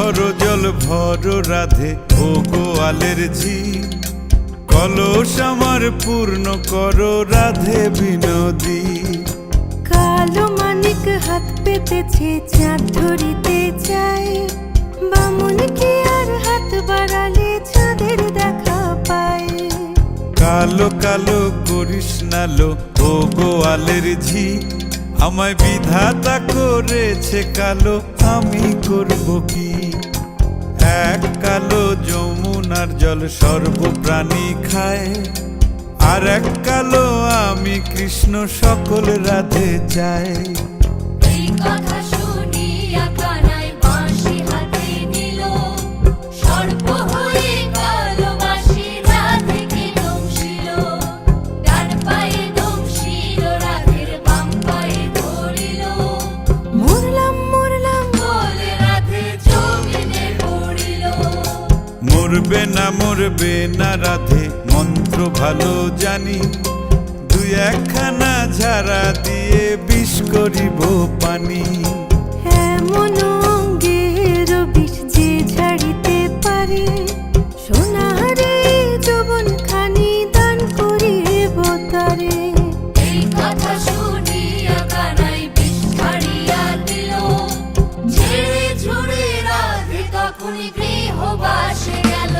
ভর জল ভর রাধে ও গোয়ালের ঝি, কলস আমার পূর্ণ করো রাধে বিনোদী। কালো মানিক হাত পেতেছে চাঁদ ধরিতে চায়, বামুন কি আর হাত বাড়ালে চাঁদের দেখা পায়। কালো কালো করিস নালো ও গোয়ালের ঝি, আমায় বিধাতা করেছে কালো, আমি করব কি। এক কালো যমুনার জল সর্বপ্রাণী খায়, আর এক কালো আমি কৃষ্ণ সকল রাধে চাই। এই কথা শুনিয়া কানাই বাঁশি হাতে নিল, সর্প হয়ে কালো বাঁশি রাধেকে দংশিল। ডান পায়ে দংশিল রাধের বাম পায়ে ধরিল, মরলাম মরলাম বলে রাধে জমিনে পড়িল। মরবে না রাধে মন্ত্র ভালো জানি, দুই একখানা ঝাড়া দিয়ে বিষ করিব পানি। এমন অঙ্গের বিষ যে ঝাড়িতে পারে, সোনারে যৌবন খানি দান করিব তারে। এই কথা শুনিয়া কানাই বিষ ছাড়িয়া দিল, ছেড়ে ছুড়ে রাধে তখনই গৃহবাসে গেল।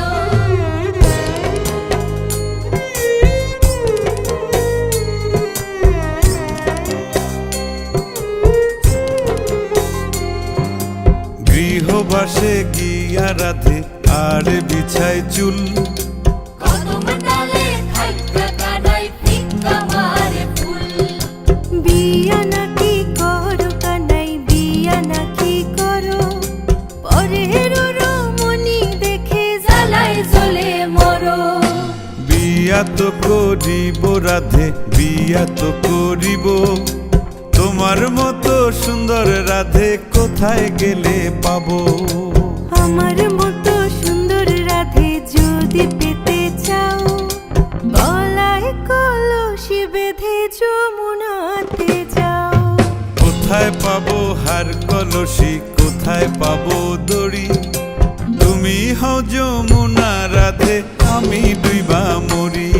গৃহবাসে গিয়া রাধে আর বিছায় চুল, কদম ডালে থাইকা কানাই ফিক্কা মারে ফুল। বিয়া নাকি করো কানাই বিয়া নাকি করো, পরের রমণী দেখে জ্বালায় জ্বলে মরো। বিয়া তো করিব রাধে বিয়া তো করিব, তোমার মতো সুন্দর রাধে কোথায় গেলে পাবো। আমার মতো সুন্দর রাধে যদি পেতে চাও, গলায় কলসি বেঁধে যমুনাতে যাও। কোথায় পাবো হার কলসি কোথায় পাবো দড়ি, তুমি হও যমুনা রাধে আমি ডুইবা মরি।